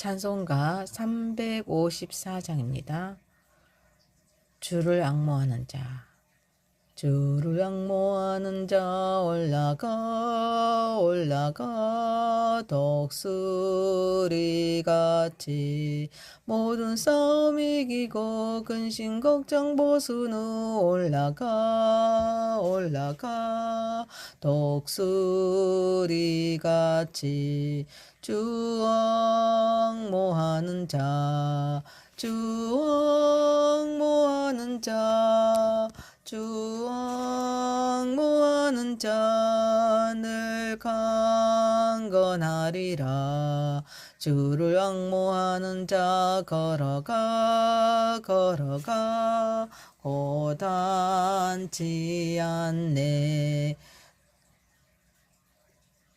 찬송가 354장입니다. 주를 앙모하는 자. 주를 앙모하는 자 올라가 올라가 독수리같이 모든 싸움 이기고 근심 걱정 보수는 올라가 올라가 독수리같이 주 앙모하는 자 주 앙모하는 자 주 앙모하는 자 늘 강건하리라. 주를 앙모하는 자 걸어가 걸어가 고단치 않네.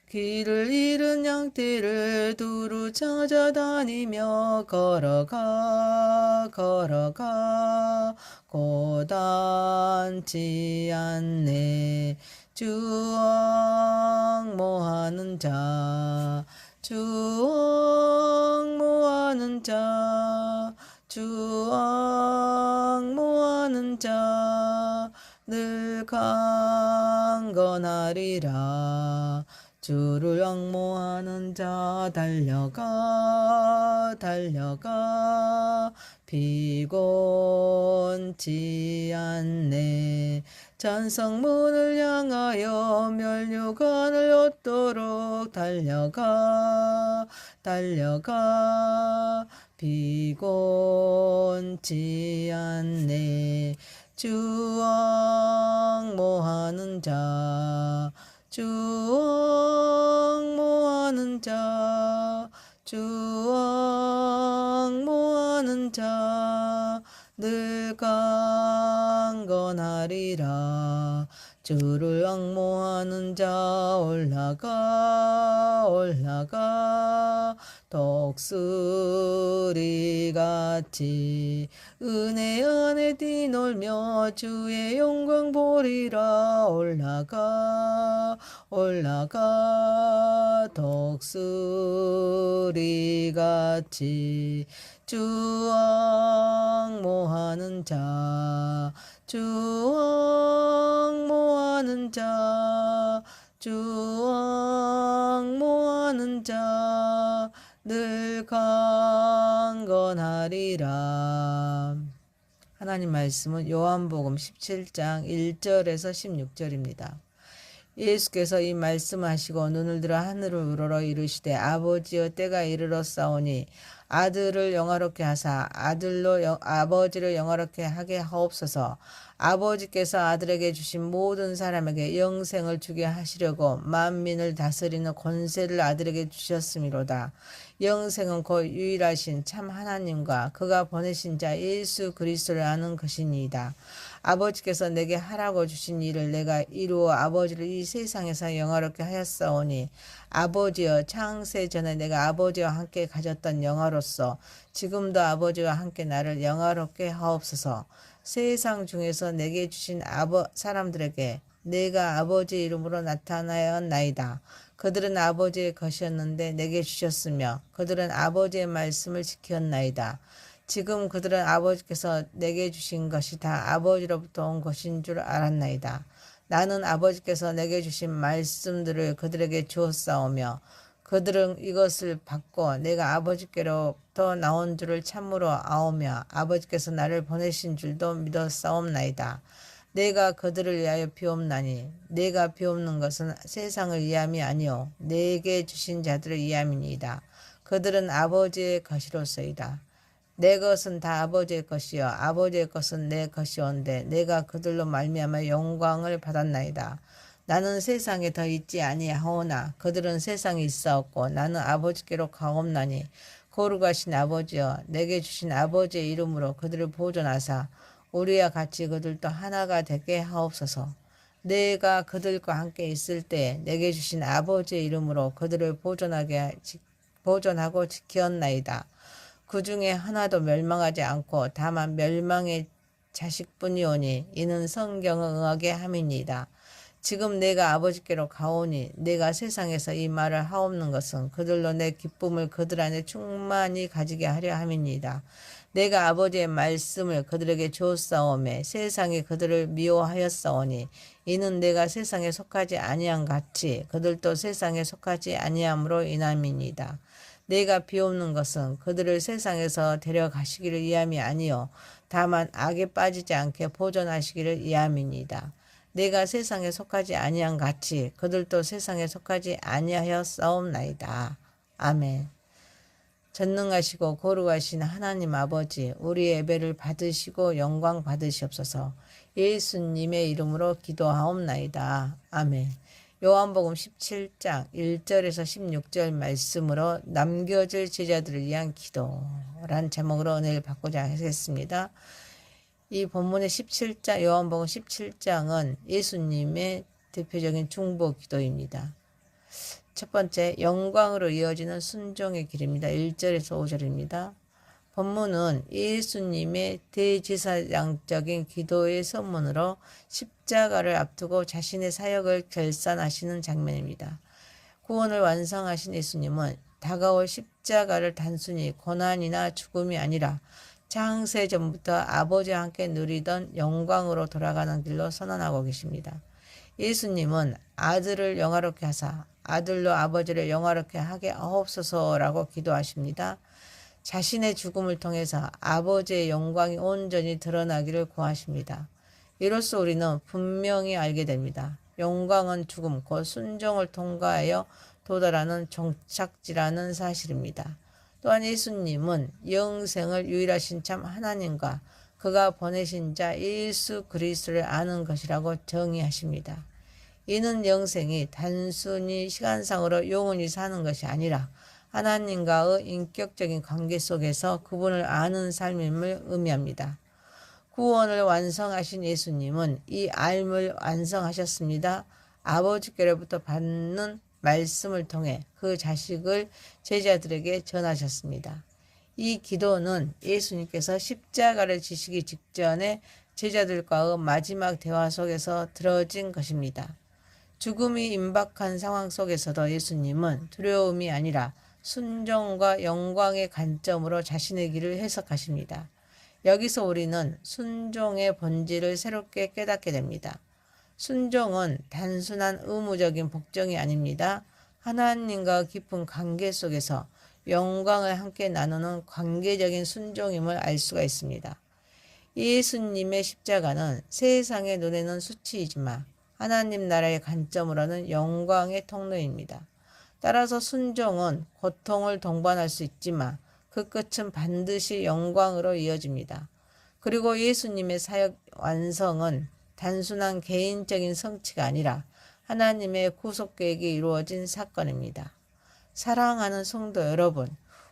길을 잃은 양떼를 두루 찾아다니며 걸어가 걸어가 고단치 않네. 주 앙모하는 자 주 앙모하는 자 주 앙모하는 자 늘 강건하리라. 주를 앙모하는 자 달려가 달려가 피곤치 않네. 찬성문을 향하여 면류관을 얻도록 달려가 달려가 피곤치 않네. 주 앙모하는 자 주 앙모하는 자 주 앙모하는 자 늘 강건하리라. 주를 앙모하는 자 올라가 올라가 독수리같이 은혜 안에 뛰놀며 주의 영광 보리라. 올라가 올라가 독수리같이 주 앙모하는 자 주 앙모하는 자 주 앙모하는 자 늘 강건하리라. 하나님 말씀은 요한복음 17장 1절에서 16절입니다. 예수께서 이 말씀하시고 눈을 들어 하늘을 우러러 이르시되 아버지여 때가 이르렀사오니 아들을 영화롭게 하사 아들로 아버지를 영화롭게 하게 하옵소서. 아버지께서 아들에게 주신 모든 사람에게 영생을 주게 하시려고 만민을 다스리는 권세를 아들에게 주셨음이로다. 영생은 곧 유일하신 참 하나님과 그가 보내신 자 예수 그리스도를 아는 것이니이다. 아버지께서 내게 하라고 주신 일을 내가 이루어 아버지를 이 세상에서 영화롭게 하였사오니 아버지여 창세 전에 내가 아버지와 함께 가졌던 영화로서 지금도 아버지와 함께 나를 영화롭게 하옵소서. 세상 중에서 내게 주신 사람들에게 내가 아버지 이름으로 나타나였나이다. 그들은 아버지의 것이었는데 내게 주셨으며 그들은 아버지의 말씀을 지켰나이다. 지금 그들은 아버지께서 내게 주신 것이 다 아버지로부터 온 것인 줄 알았나이다. 나는 아버지께서 내게 주신 말씀들을 그들에게 주었사오며 그들은 이것을 받고 내가 아버지께로부터 나온 줄을 참으로 아오며 아버지께서 나를 보내신 줄도 믿었사옵나이다. 내가 그들을 위하여 비옵나니 내가 비옵는 것은 세상을 위함이 아니요 내게 주신 자들을 위함이니이다. 그들은 아버지의 것이로소이다. 내 것은 다 아버지의 것이요 아버지의 것은 내 것이온데 내가 그들로 말미암아 영광을 받았나이다. 나는 세상에 더 있지 아니하오나 그들은 세상에 있사옵고 나는 아버지께로 가옵나니 거룩하신 아버지여 내게 주신 아버지의 이름으로 그들을 보존하사 우리와 같이 그들도 하나가 되게 하옵소서. 내가 그들과 함께 있을 때 내게 주신 아버지의 이름으로 그들을 보존하고 지켰나이다. 그 중에 하나도 멸망하지 않고 다만 멸망의 자식뿐이오니 이는 성경을 응하게 함이니이다. 지금 내가 아버지께로 가오니 내가 세상에서 이 말을 하옵는 것은 그들로 내 기쁨을 그들 안에 충만히 가지게 하려 함이니이다. 내가 아버지의 말씀을 그들에게 주었사오매 세상이 그들을 미워하였사오니 이는 내가 세상에 속하지 아니한 같이 그들도 세상에 속하지 아니함으로 인함이니이다. 내가 비옵는 것은 그들을 세상에서 데려가시기를 위함이 아니요 다만 악에 빠지지 않게 보존하시기를 위함이니이다. 내가 세상에 속하지 아니한 같이 그들도 세상에 속하지 아니하였사옵나이다. 아멘. 전능하시고 거룩하신 하나님 아버지, 우리의 예배를 받으시고 영광 받으시옵소서. 예수님의 이름으로 기도하옵나이다. 아멘. 요한복음 17장 1절에서 16절 말씀으로 남겨질 제자들을 위한 기도란 제목으로 은혜를 받고자 하겠습니다. 이 본문의 17장, 요한복음 17장은 예수님의 대표적인 중보 기도입니다. 첫 번째, 영광으로 이어지는 순종의 길입니다. 1절에서 5절입니다. 본문은 예수님의 대제사장적인 기도의 선문으로 십자가를 앞두고 자신의 사역을 결산하시는 장면입니다. 구원을 완성하신 예수님은 다가올 십자가를 단순히 고난이나 죽음이 아니라 창세전부터 아버지와 함께 누리던 영광으로 돌아가는 길로 선언하고 계십니다. 예수님은 아들을 영화롭게 하사 아들로 아버지를 영화롭게 하게 하옵소서라고 기도하십니다. 자신의 죽음을 통해서 아버지의 영광이 온전히 드러나기를 구하십니다. 이로써 우리는 분명히 알게 됩니다. 영광은 죽음, 곧 순종을 통과하여 도달하는 종착지라는 사실입니다. 또한 예수님은 영생을 유일하신 참 하나님과 그가 보내신 자 예수 그리스도를 아는 것이라고 정의하십니다. 이는 영생이 단순히 시간상으로 영원히 사는 것이 아니라 하나님과의 인격적인 관계 속에서 그분을 아는 삶임을 의미합니다. 구원을 완성하신 예수님은 이 알을 완성하셨습니다. 아버지께로부터 받는 말씀을 통해 그 자식을 제자들에게 전하셨습니다. 이 기도는 예수님께서 십자가를 지시기 직전에 제자들과의 마지막 대화 속에서 들어진 것입니다. 죽음이 임박한 상황 속에서도 예수님은 두려움이 아니라 순종과 영광의 관점으로 자신의 길을 해석하십니다. 여기서 우리는 순종의 본질을 새롭게 깨닫게 됩니다. 순종은 단순한 의무적인 복종이 아닙니다. 하나님과 깊은 관계 속에서 영광을 함께 나누는 관계적인 순종임을 알 수가 있습니다. 예수님의 십자가는 세상의 눈에는 수치이지만 하나님 나라의 관점으로는 영광의 통로입니다. 따라서 순종은 고통을 동반할 수 있지만 그 끝은 반드시 영광으로 이어집니다. 그리고 예수님의 사역 완성은 단순한 개인적인 성취가 아니라 하나님의 구속 계획이 이루어진 사건입니다. 사랑하는 성도 여러분,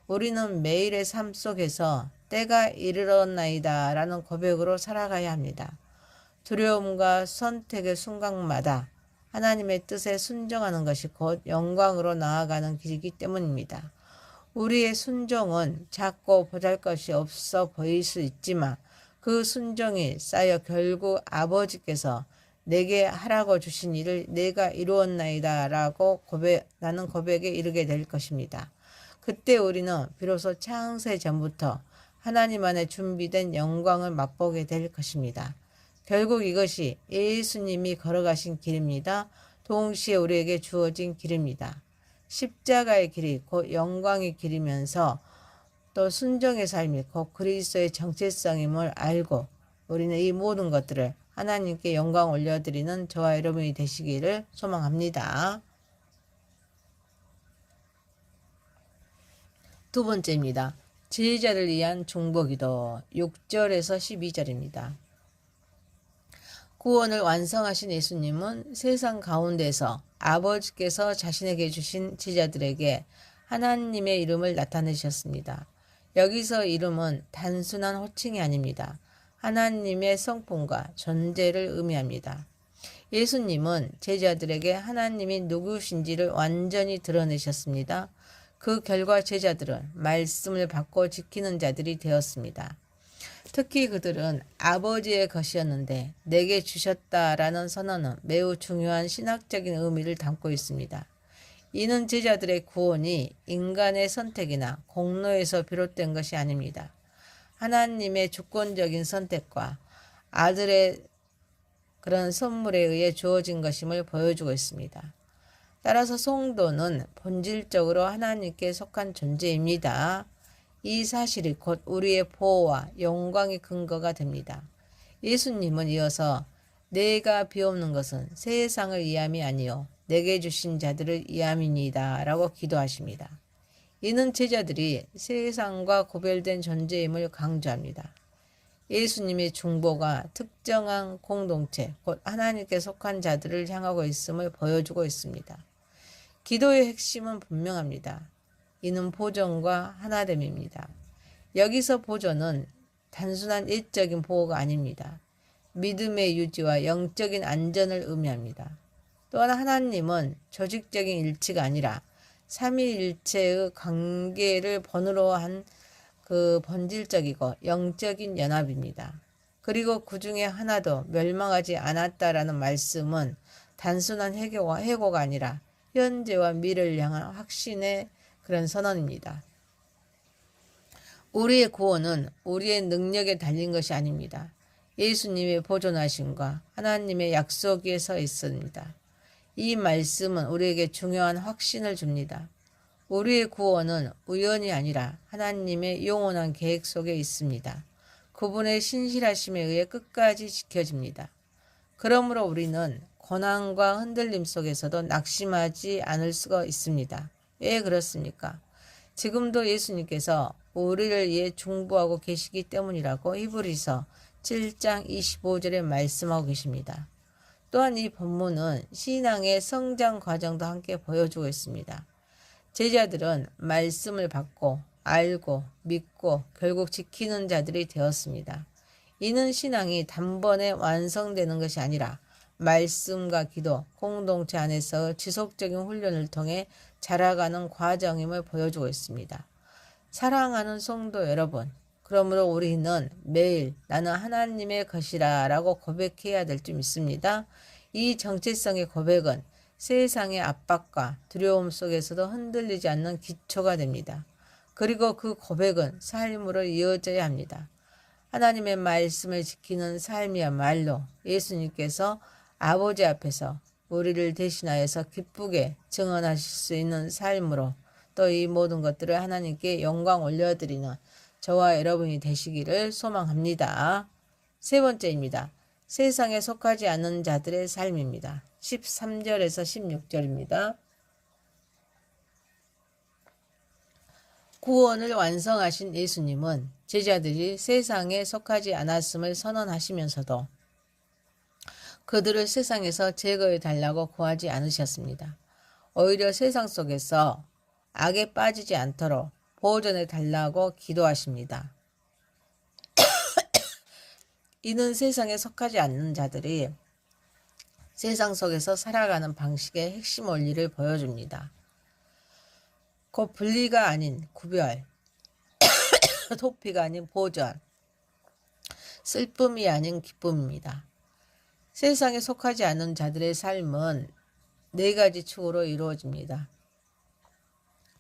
우리는 매일의 삶 속에서 때가 이르렀나이다 라는 고백으로 살아가야 합니다. 두려움과 선택의 순간마다 하나님의 뜻에 순종하는 것이 곧 영광으로 나아가는 길이기 때문입니다. 우리의 순종은 작고 보잘것이 없어 보일 수 있지만 그 순종이 쌓여 결국 아버지께서 내게 하라고 주신 일을 내가 이루었나이다 라고 나는 고백에 이르게 될 것입니다. 그때 우리는 비로소 창세 전부터 하나님 안에 준비된 영광을 맛보게 될 것입니다. 결국 이것이 예수님이 걸어가신 길입니다. 동시에 우리에게 주어진 길입니다. 십자가의 길이 곧 영광의 길이면서 또 순종의 삶이 곧 그리스도의 정체성임을 알고 우리는 이 모든 것들을 하나님께 영광 올려드리는 저와 여러분이 되시기를 소망합니다. 두 번째입니다. 제자를 위한 중보기도 6절에서 12절입니다. 구원을 완성하신 예수님은 세상 가운데서 아버지께서 자신에게 주신 제자들에게 하나님의 이름을 나타내셨습니다. 여기서 이름은 단순한 호칭이 아닙니다. 하나님의 성품과 존재를 의미합니다. 예수님은 제자들에게 하나님이 누구신지를 완전히 드러내셨습니다. 그 결과 제자들은 말씀을 받고 지키는 자들이 되었습니다. 특히 그들은 아버지의 것이었는데 내게 주셨다라는 선언은 매우 중요한 신학적인 의미를 담고 있습니다. 이는 제자들의 구원이 인간의 선택이나 공로에서 비롯된 것이 아닙니다. 하나님의 주권적인 선택과 아들의 그런 선물에 의해 주어진 것임을 보여주고 있습니다. 따라서 성도는 본질적으로 하나님께 속한 존재입니다. 이 사실이 곧 우리의 보호와 영광의 근거가 됩니다. 예수님은 이어서 내가 비옵는 것은 세상을 위함이 아니요 내게 주신 자들을 위함이니이다 라고 기도하십니다. 이는 제자들이 세상과 구별된 존재임을 강조합니다. 예수님의 중보가 특정한 공동체, 곧 하나님께 속한 자들을 향하고 있음을 보여주고 있습니다. 기도의 핵심은 분명합니다. 이는 보존과 하나됨입니다. 여기서 보존은 단순한 일적인 보호가 아닙니다. 믿음의 유지와 영적인 안전을 의미합니다. 또한 하나님은 조직적인 일치가 아니라 삼위일체의 관계를 번호로 한 그 본질적이고 영적인 연합입니다. 그리고 그 중에 하나도 멸망하지 않았다라는 말씀은 단순한 해고가 아니라 현재와 미래를 향한 확신의 그런 선언입니다. 우리의 구원은 우리의 능력에 달린 것이 아닙니다. 예수님의 보존하심과 하나님의 약속 위에 서 있습니다. 이 말씀은 우리에게 중요한 확신을 줍니다. 우리의 구원은 우연이 아니라 하나님의 영원한 계획 속에 있습니다. 그분의 신실하심에 의해 끝까지 지켜집니다. 그러므로 우리는 고난과 흔들림 속에서도 낙심하지 않을 수가 있습니다. 왜 그렇습니까? 지금도 예수님께서 우리를 위해 중보하고 계시기 때문이라고 히브리서 7장 25절에 말씀하고 계십니다. 또한 이 본문은 신앙의 성장 과정도 함께 보여주고 있습니다. 제자들은 말씀을 받고 알고 믿고 결국 지키는 자들이 되었습니다. 이는 신앙이 단번에 완성되는 것이 아니라 말씀과 기도, 공동체 안에서 지속적인 훈련을 통해 자라가는 과정임을 보여주고 있습니다. 사랑하는 성도 여러분, 그러므로 우리는 매일 나는 하나님의 것이라 라고 고백해야 될 줄 믿습니다. 이 정체성의 고백은 세상의 압박과 두려움 속에서도 흔들리지 않는 기초가 됩니다. 그리고 그 고백은 삶으로 이어져야 합니다. 하나님의 말씀을 지키는 삶이야말로 예수님께서 아버지 앞에서 우리를 대신하여서 기쁘게 증언하실 수 있는 삶으로 또 이 모든 것들을 하나님께 영광 올려드리는 저와 여러분이 되시기를 소망합니다. 세 번째입니다. 세상에 속하지 않는 자들의 삶입니다. 13절에서 16절입니다. 구원을 완성하신 예수님은 제자들이 세상에 속하지 않았음을 선언하시면서도 그들을 세상에서 제거해 달라고 구하지 않으셨습니다. 오히려 세상 속에서 악에 빠지지 않도록 보존해 달라고 기도하십니다. 이는 세상에 속하지 않는 자들이 세상 속에서 살아가는 방식의 핵심 원리를 보여줍니다. 곧 분리가 아닌 구별, 도피가 아닌 보존, 슬픔이 아닌 기쁨입니다. 세상에 속하지 않는 자들의 삶은 네 가지 축으로 이루어집니다.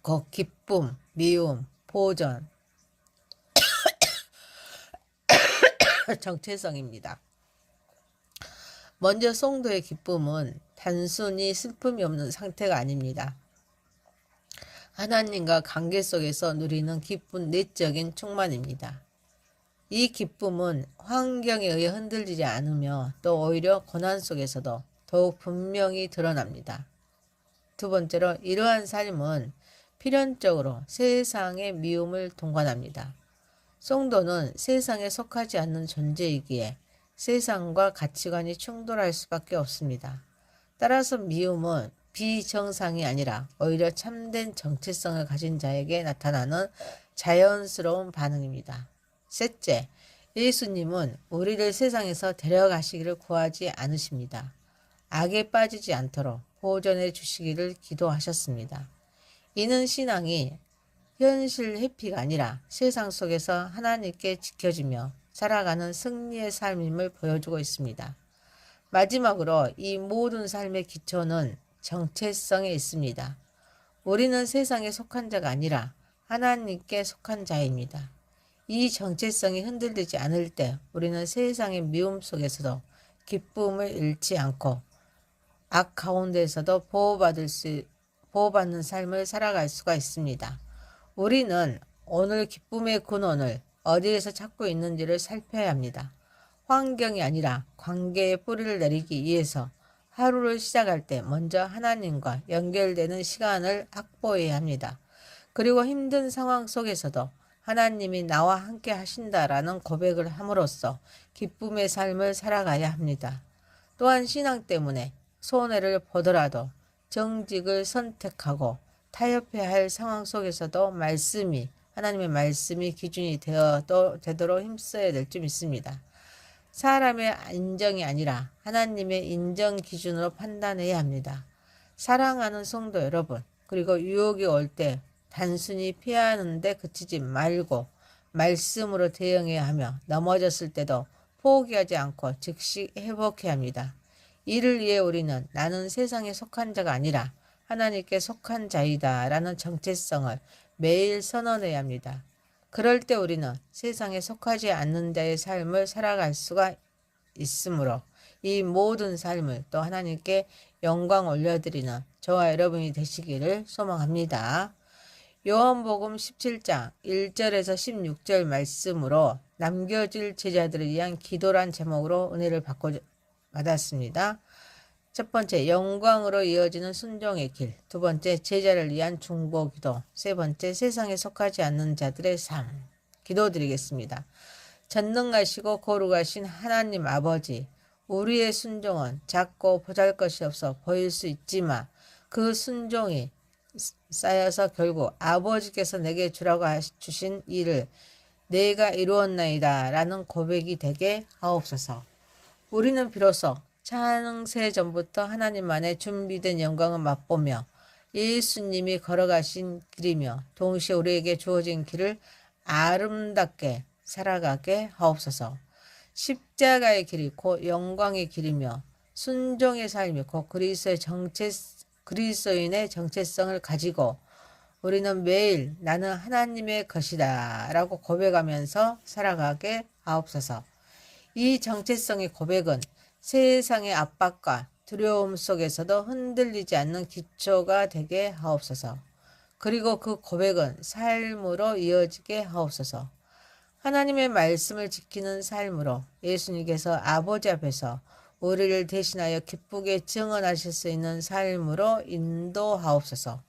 곧 기쁨, 미움, 보존, 정체성입니다. 먼저 성도의 기쁨은 단순히 슬픔이 없는 상태가 아닙니다. 하나님과 관계 속에서 누리는 기쁜 내적인 충만입니다. 이 기쁨은 환경에 의해 흔들리지 않으며 또 오히려 고난 속에서도 더욱 분명히 드러납니다. 두 번째로 이러한 삶은 필연적으로 세상의 미움을 동반합니다. 성도는 세상에 속하지 않는 존재이기에 세상과 가치관이 충돌할 수밖에 없습니다. 따라서 미움은 비정상이 아니라 오히려 참된 정체성을 가진 자에게 나타나는 자연스러운 반응입니다. 셋째, 예수님은 우리를 세상에서 데려가시기를 구하지 않으십니다. 악에 빠지지 않도록 보존해 주시기를 기도하셨습니다. 이는 신앙이 현실 회피가 아니라 세상 속에서 하나님께 지켜지며 살아가는 승리의 삶임을 보여주고 있습니다. 마지막으로 이 모든 삶의 기초는 정체성에 있습니다. 우리는 세상에 속한 자가 아니라 하나님께 속한 자입니다. 이 정체성이 흔들리지 않을 때 우리는 세상의 미움 속에서도 기쁨을 잃지 않고 악 가운데에서도 보호받는 삶을 살아갈 수가 있습니다. 우리는 오늘 기쁨의 근원을 어디에서 찾고 있는지를 살펴야 합니다. 환경이 아니라 관계의 뿌리를 내리기 위해서 하루를 시작할 때 먼저 하나님과 연결되는 시간을 확보해야 합니다. 그리고 힘든 상황 속에서도 하나님이 나와 함께 하신다라는 고백을 함으로써 기쁨의 삶을 살아가야 합니다. 또한 신앙 때문에 손해를 보더라도 정직을 선택하고 타협해야 할 상황 속에서도 하나님의 말씀이 기준이 되도록 힘써야 될 줄 믿습니다. 사람의 인정이 아니라 하나님의 인정 기준으로 판단해야 합니다. 사랑하는 성도 여러분, 그리고 유혹이 올 때 단순히 피하는 데 그치지 말고 말씀으로 대응해야 하며 넘어졌을 때도 포기하지 않고 즉시 회복해야 합니다. 이를 위해 우리는 나는 세상에 속한 자가 아니라 하나님께 속한 자이다 라는 정체성을 매일 선언해야 합니다. 그럴 때 우리는 세상에 속하지 않는 자의 삶을 살아갈 수가 있으므로 이 모든 삶을 또 하나님께 영광 올려드리는 저와 여러분이 되시기를 소망합니다. 요한복음 17장 1절에서 16절 말씀으로 남겨질 제자들을 위한 기도란 제목으로 은혜를 받았습니다. 첫 번째, 영광으로 이어지는 순종의 길. 두 번째, 제자를 위한 중보기도. 세 번째, 세상에 속하지 않는 자들의 삶. 기도드리겠습니다. 전능하시고 거룩하신 하나님 아버지, 우리의 순종은 작고 보잘것이 없어 보일 수 있지만 그 순종이 쌓여서 결국 아버지께서 내게 주라고 주신 일을 내가 이루었나이다 라는 고백이 되게 하옵소서. 우리는 비로소 창세 전부터 하나님만의 준비된 영광을 맛보며 예수님이 걸어가신 길이며 동시에 우리에게 주어진 길을 아름답게 살아가게 하옵소서. 십자가의 길이 곧 영광의 길이며 순종의 삶이 곧 그리스도인의 정체성을 가지고 우리는 매일 나는 하나님의 것이다 라고 고백하면서 살아가게 하옵소서. 이 정체성의 고백은 세상의 압박과 두려움 속에서도 흔들리지 않는 기초가 되게 하옵소서. 그리고 그 고백은 삶으로 이어지게 하옵소서. 하나님의 말씀을 지키는 삶으로 예수님께서 아버지 앞에서 우리를 대신하여 기쁘게 증언하실 수 있는 삶으로 인도하옵소서.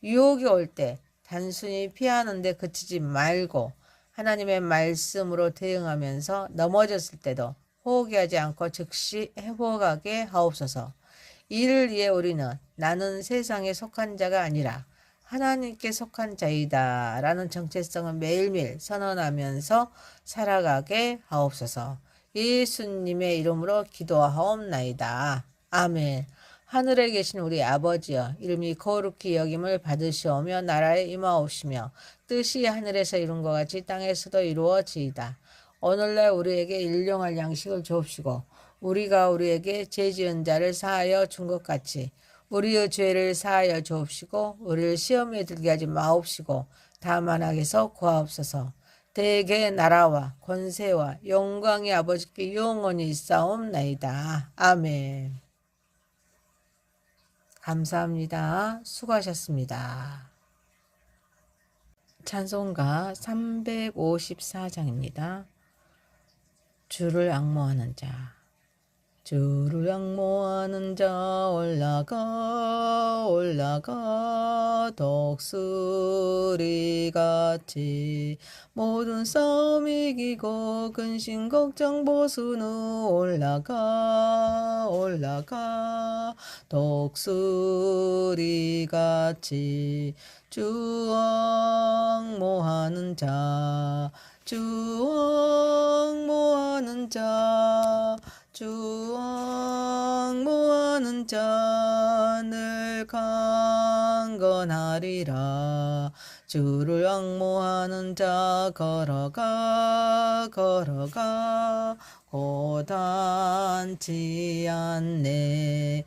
유혹이 올 때 단순히 피하는 데 그치지 말고 하나님의 말씀으로 대응하면서 넘어졌을 때도 포기하지 않고 즉시 회복하게 하옵소서. 이를 위해 우리는 나는 세상에 속한 자가 아니라 하나님께 속한 자이다 라는 정체성을 매일매일 선언하면서 살아가게 하옵소서. 예수님의 이름으로 기도하옵나이다. 아멘. 하늘에 계신 우리 아버지여, 이름이 거룩히 여김을 받으시오며 나라에 임하옵시며 뜻이 하늘에서 이룬 것 같이 땅에서도 이루어지이다. 오늘날 우리에게 일용할 양식을 주옵시고 우리가 우리에게 죄 지은 자를 사하여 준 것 같이 우리의 죄를 사하여 주옵시고 우리를 시험에 들게 하지 마옵시고 다만 악에서 구하옵소서. 대개 나라와 권세와 영광의 아버지께 영원히 있사옵나이다. 아멘. 감사합니다. 수고하셨습니다. 찬송가 354장입니다. 주를 앙모하는 자. 주를 앙모하는 자 올라가 올라가 독수리같이 모든 싸움 이기고 근심 걱정 보수는 올라가 올라가 독수리같이 주 앙모하는 자 주 앙모하는 자 주 앙모하는 자 늘 강건하리라 주를 앙모하는 자 걸어가 걸어가 고단치 않네.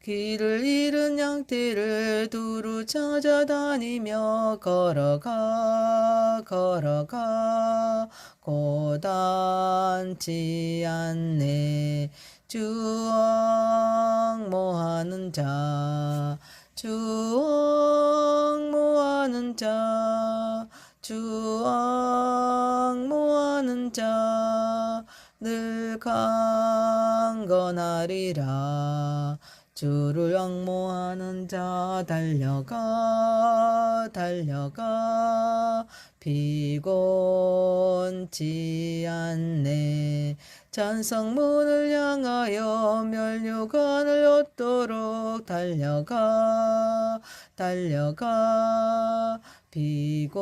길을 잃은 양떼를 두루 찾아다니며 걸어가 걸어가 고단치 않네. 주 앙모하는 자 주 앙모하는 자 주 앙모하는 자 늘 강건하리라. 주를 앙모하는 자 달려가 달려가 피곤치 않네. 찬성문을 향하여 면류관을 얻도록 달려가 달려가 피곤치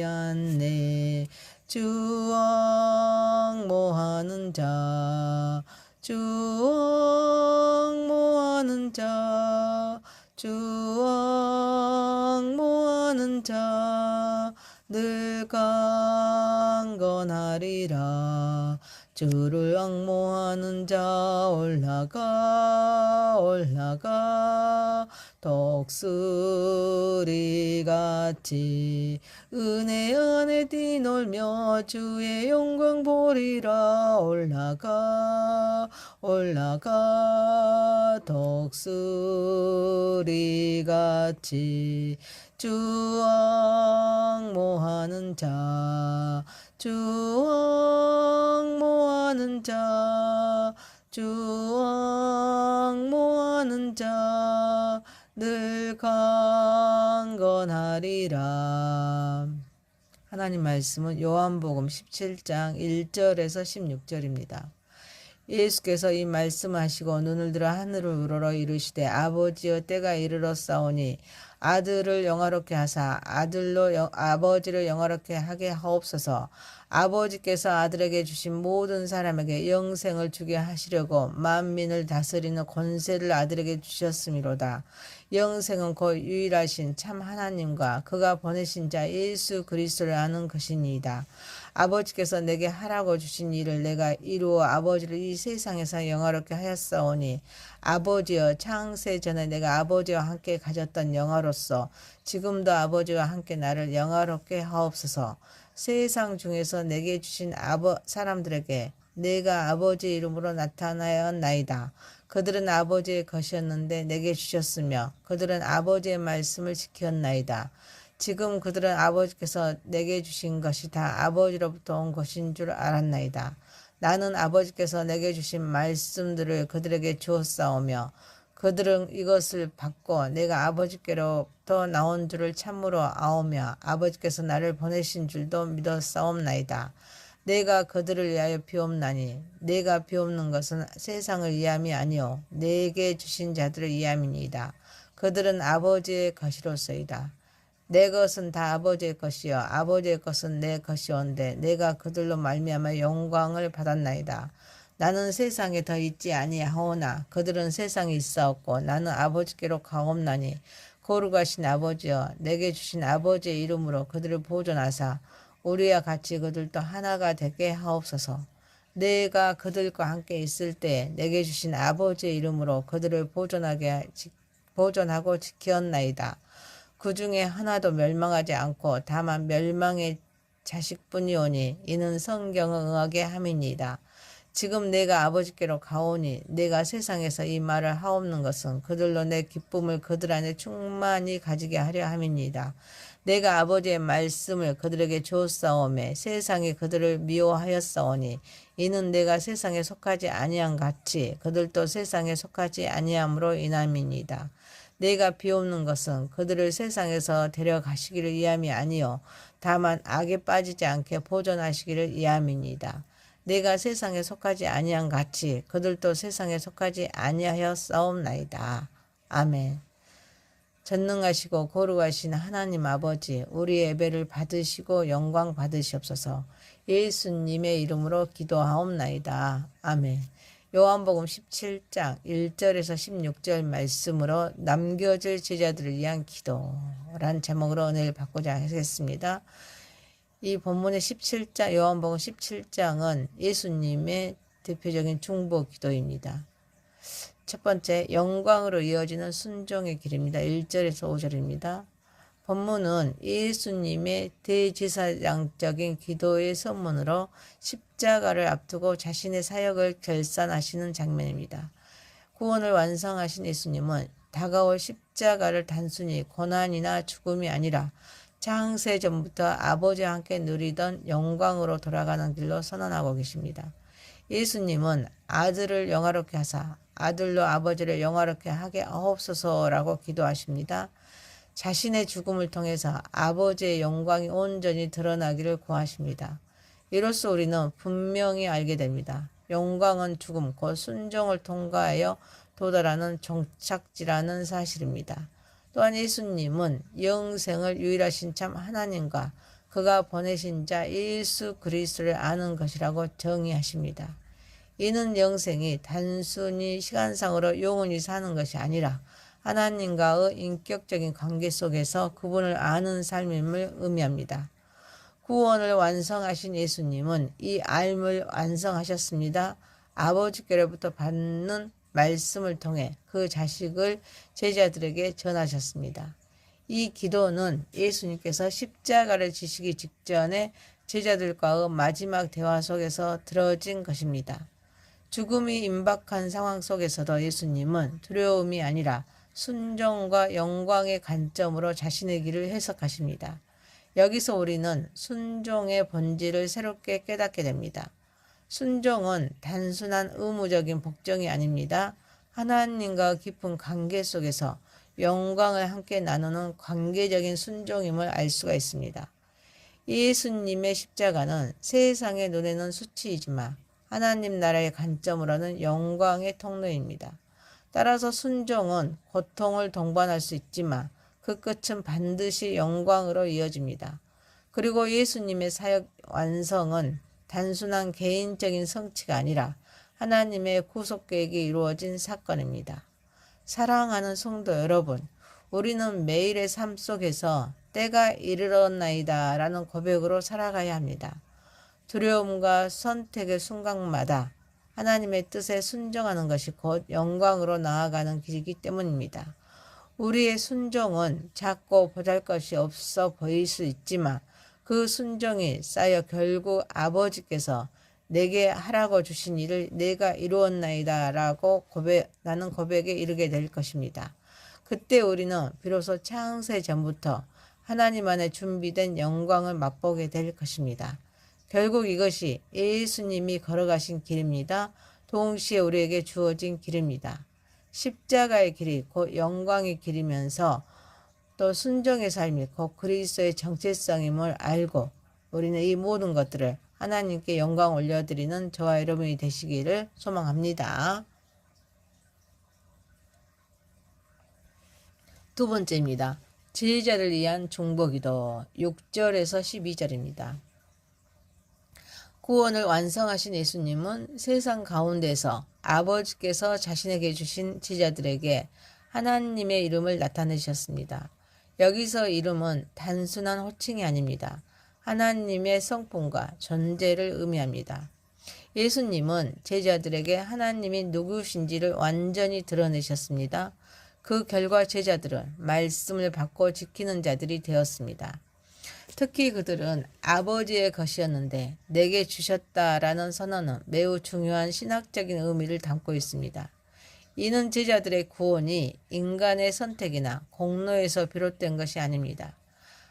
않네. 주 앙모하는 자 주 앙모하는 자 주 앙모하는 자 늘 강건하리라. 주를 앙모하는 자 올라가 올라가 독수리같이 은혜 안에 뛰놀며 주의 영광 보리라. 올라가 올라가 독수리같이 주 앙모하는 자 주 앙모하는 자 주 앙모하는 자 늘 강건하리라. 하나님 말씀은 요한복음 17장 1절에서 16절입니다. 예수께서 이 말씀하시고 눈을 들어 하늘을 우러러 이르시되 아버지여 때가 이르렀사오니 아들을 영화롭게 하사 아들로 아버지를 영화롭게 하게 하옵소서. 아버지께서 아들에게 주신 모든 사람에게 영생을 주게 하시려고 만민을 다스리는 권세를 아들에게 주셨음이로다. 영생은 곧 유일하신 참 하나님과 그가 보내신 자 예수 그리스도를 아는 것이니이다. 아버지께서 내게 하라고 주신 일을 내가 이루어 아버지를 이 세상에서 영화롭게 하였사오니 아버지여 창세 전에 내가 아버지와 함께 가졌던 영화로서 지금도 아버지와 함께 나를 영화롭게 하옵소서. 세상 중에서 내게 주신 사람들에게 내가 아버지 이름으로 나타나였나이다. 그들은 아버지의 것이었는데 내게 주셨으며 그들은 아버지의 말씀을 지켰나이다. 지금 그들은 아버지께서 내게 주신 것이 다 아버지로부터 온 것인 줄 알았나이다. 나는 아버지께서 내게 주신 말씀들을 그들에게 주었사오며 그들은 이것을 받고 내가 아버지께로부터 나온 줄을 참으로 아오며 아버지께서 나를 보내신 줄도 믿었사옵나이다. 내가 그들을 위하여 비옵나니 내가 비옵는 것은 세상을 위함이 아니요 내게 주신 자들을 위함이니이다. 그들은 아버지의 것이로소이다. 내 것은 다 아버지의 것이요 아버지의 것은 내 것이온데 내가 그들로 말미암아 영광을 받았나이다. 나는 세상에 더 있지 아니하오나 그들은 세상에 있사옵고 나는 아버지께로 가옵나니 거룩하신 아버지여 내게 주신 아버지의 이름으로 그들을 보존하사 우리와 같이 그들도 하나가 되게 하옵소서. 내가 그들과 함께 있을 때 내게 주신 아버지의 이름으로 그들을 보존하고 지켰나이다. 그 중에 하나도 멸망하지 않고 다만 멸망의 자식뿐이오니 이는 성경을 응하게 함이니이다. 지금 내가 아버지께로 가오니 내가 세상에서 이 말을 하옵는 것은 그들로 내 기쁨을 그들 안에 충만히 가지게 하려 함이니이다. 내가 아버지의 말씀을 그들에게 주었사오매 세상이 그들을 미워하였사오니 이는 내가 세상에 속하지 아니한 같이 그들도 세상에 속하지 아니함으로 인함이니이다. 내가 비옵는 것은 그들을 세상에서 데려가시기를 위함이 아니요 다만 악에 빠지지 않게 보존하시기를 위함이니이다. 내가 세상에 속하지 아니한 같이 그들도 세상에 속하지 아니하였사옵나이다. 아멘. 전능하시고 거룩하신 하나님 아버지 우리의 예배를 받으시고 영광 받으시옵소서. 예수님의 이름으로 기도하옵나이다. 아멘. 요한복음 17장 1절에서 16절 말씀으로 남겨질 제자들을 위한 기도란 제목으로 은혜를 받고자 하겠습니다. 이 본문의 17장, 요한복음 17장은 예수님의 대표적인 중보 기도입니다. 첫 번째, 영광으로 이어지는 순종의 길입니다. 1절에서 5절입니다. 본문은 예수님의 대제사장적인 기도의 선문으로 십자가를 앞두고 자신의 사역을 결산하시는 장면입니다. 구원을 완성하신 예수님은 다가올 십자가를 단순히 고난이나 죽음이 아니라 창세 전부터 아버지와 함께 누리던 영광으로 돌아가는 길로 선언하고 계십니다. 예수님은 아들을 영화롭게 하사 아들로 아버지를 영화롭게 하게 하옵소서라고 기도하십니다. 자신의 죽음을 통해서 아버지의 영광이 온전히 드러나기를 구하십니다. 이로써 우리는 분명히 알게 됩니다. 영광은 죽음, 곧 순종을 통과하여 도달하는 종착지라는 사실입니다. 또한 예수님은 영생을 유일하신 참 하나님과 그가 보내신 자 예수 그리스도를 아는 것이라고 정의하십니다. 이는 영생이 단순히 시간상으로 영원히 사는 것이 아니라 하나님과의 인격적인 관계 속에서 그분을 아는 삶임을 의미합니다. 구원을 완성하신 예수님은 이 알을 완성하셨습니다. 아버지께로부터 받는 말씀을 통해 그 자식을 제자들에게 전하셨습니다. 이 기도는 예수님께서 십자가를 지시기 직전에 제자들과의 마지막 대화 속에서 들어진 것입니다. 죽음이 임박한 상황 속에서도 예수님은 두려움이 아니라 순종과 영광의 관점으로 자신의 길을 해석하십니다. 여기서 우리는 순종의 본질을 새롭게 깨닫게 됩니다. 순종은 단순한 의무적인 복종이 아닙니다. 하나님과 깊은 관계 속에서 영광을 함께 나누는 관계적인 순종임을 알 수가 있습니다. 예수님의 십자가는 세상의 눈에는 수치이지만 하나님 나라의 관점으로는 영광의 통로입니다. 따라서 순종은 고통을 동반할 수 있지만 그 끝은 반드시 영광으로 이어집니다. 그리고 예수님의 사역 완성은 단순한 개인적인 성취가 아니라 하나님의 구속 계획이 이루어진 사건입니다. 사랑하는 성도 여러분, 우리는 매일의 삶 속에서 때가 이르렀나이다 라는 고백으로 살아가야 합니다. 두려움과 선택의 순간마다 하나님의 뜻에 순종하는 것이 곧 영광으로 나아가는 길이기 때문입니다. 우리의 순종은 작고 보잘것이 없어 보일 수 있지만 그 순종이 쌓여 결국 아버지께서 내게 하라고 주신 일을 내가 이루었나이다 라고 나는 고백에 이르게 될 것입니다. 그때 우리는 비로소 창세 전부터 하나님 안에 준비된 영광을 맛보게 될 것입니다. 결국 이것이 예수님이 걸어가신 길입니다. 동시에 우리에게 주어진 길입니다. 십자가의 길이 곧 영광의 길이면서 또 순종의 삶이 곧 그리스도의 정체성임을 알고 우리는 이 모든 것들을 하나님께 영광 올려드리는 저와 여러분이 되시기를 소망합니다. 두 번째입니다. 제자를 위한 중보기도 6절에서 12절입니다. 구원을 완성하신 예수님은 세상 가운데서 아버지께서 자신에게 주신 제자들에게 하나님의 이름을 나타내셨습니다. 여기서 이름은 단순한 호칭이 아닙니다. 하나님의 성품과 존재를 의미합니다. 예수님은 제자들에게 하나님이 누구신지를 완전히 드러내셨습니다. 그 결과 제자들은 말씀을 받고 지키는 자들이 되었습니다. 특히 그들은 아버지의 것이었는데 내게 주셨다라는 선언은 매우 중요한 신학적인 의미를 담고 있습니다. 이는 제자들의 구원이 인간의 선택이나 공로에서 비롯된 것이 아닙니다.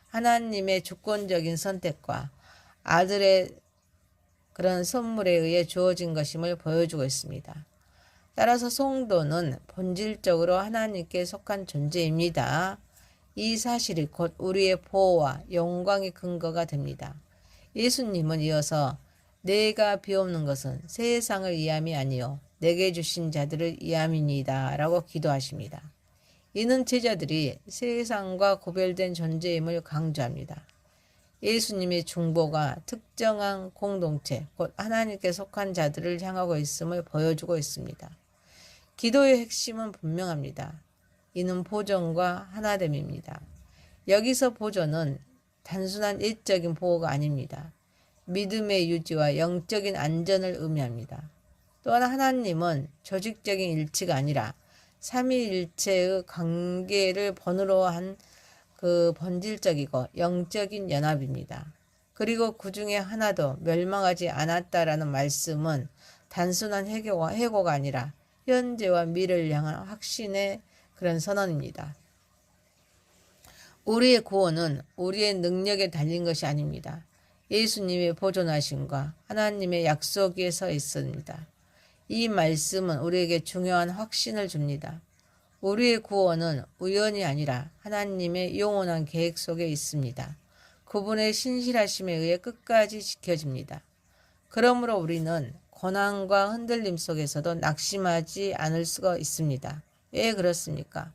하나님의 주권적인 선택과 아들의 그런 선물에 의해 주어진 것임을 보여주고 있습니다. 따라서 성도는 본질적으로 하나님께 속한 존재입니다. 이 사실이 곧 우리의 보호와 영광의 근거가 됩니다. 예수님은 이어서 내가 비옵는 것은 세상을 위함이 아니요 내게 주신 자들을 위함이니이다 라고 기도하십니다. 이는 제자들이 세상과 구별된 존재임을 강조합니다. 예수님의 중보가 특정한 공동체, 곧 하나님께 속한 자들을 향하고 있음을 보여주고 있습니다. 기도의 핵심은 분명합니다. 이는 보존과 하나됨입니다. 여기서 보존은 단순한 일적인 보호가 아닙니다. 믿음의 유지와 영적인 안전을 의미합니다. 또한 하나님은 조직적인 일치가 아니라 삼위일체의 관계를 번호로 한 그 본질적이고 영적인 연합입니다. 그리고 그 중에 하나도 멸망하지 않았다라는 말씀은 단순한 해고가 아니라 현재와 미래를 향한 확신의 그런 선언입니다. 우리의 구원은 우리의 능력에 달린 것이 아닙니다. 예수님의 보존하심과 하나님의 약속 위에 서 있습니다. 이 말씀은 우리에게 중요한 확신을 줍니다. 우리의 구원은 우연이 아니라 하나님의 영원한 계획 속에 있습니다. 그분의 신실하심에 의해 끝까지 지켜집니다. 그러므로 우리는 고난과 흔들림 속에서도 낙심하지 않을 수가 있습니다. 왜 그렇습니까?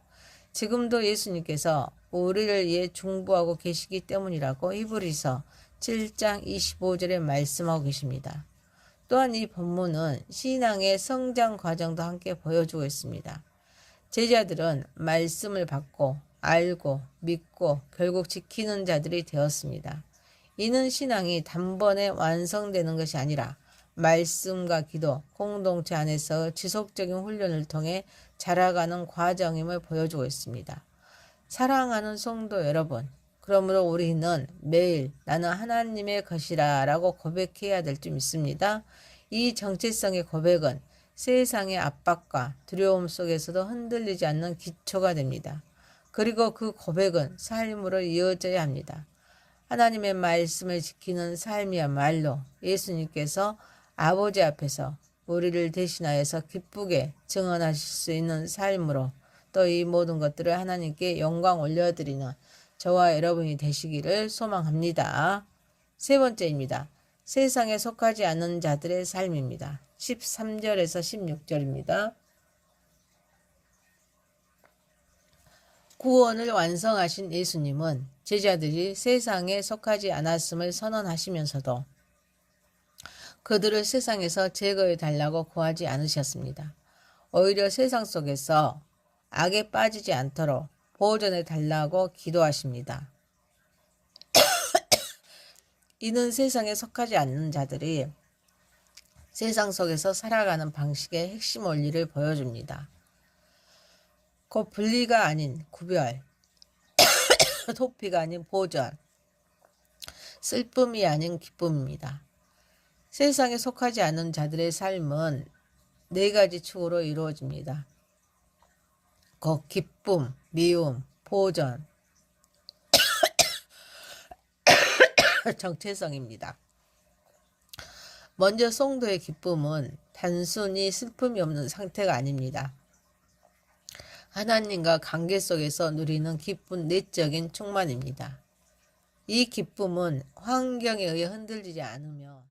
지금도 예수님께서 우리를 위해 중보하고 계시기 때문이라고 히브리서 7장 25절에 말씀하고 계십니다. 또한 이 본문은 신앙의 성장 과정도 함께 보여주고 있습니다. 제자들은 말씀을 받고 알고 믿고 결국 지키는 자들이 되었습니다. 이는 신앙이 단번에 완성되는 것이 아니라 말씀과 기도, 공동체 안에서 지속적인 훈련을 통해 자라가는 과정임을 보여주고 있습니다. 사랑하는 성도 여러분, 그러므로 우리는 매일 나는 하나님의 것이라 라고 고백해야 될 줄 믿습니다. 이 정체성의 고백은 세상의 압박과 두려움 속에서도 흔들리지 않는 기초가 됩니다. 그리고 그 고백은 삶으로 이어져야 합니다. 하나님의 말씀을 지키는 삶이야말로 예수님께서 아버지 앞에서 우리를 대신하여서 기쁘게 증언하실 수 있는 삶으로 또 이 모든 것들을 하나님께 영광 올려드리는 저와 여러분이 되시기를 소망합니다. 세 번째입니다. 세상에 속하지 않는 자들의 삶입니다. 13절에서 16절입니다. 구원을 완성하신 예수님은 제자들이 세상에 속하지 않았음을 선언하시면서도 그들을 세상에서 제거해 달라고 구하지 않으셨습니다. 오히려 세상 속에서 악에 빠지지 않도록 보존해 달라고 기도하십니다. 이는 세상에 속하지 않는 자들이 세상 속에서 살아가는 방식의 핵심 원리를 보여줍니다. 곧 분리가 아닌 구별, 도피가 아닌 보존, 슬픔이 아닌 기쁨입니다. 세상에 속하지 않는 자들의 삶은 네 가지 축으로 이루어집니다. 곧 기쁨, 미움, 보존, 정체성입니다. 먼저 성도의 기쁨은 단순히 슬픔이 없는 상태가 아닙니다. 하나님과 관계 속에서 누리는 기쁜 내적인 충만입니다. 이 기쁨은 환경에 의해 흔들리지 않으며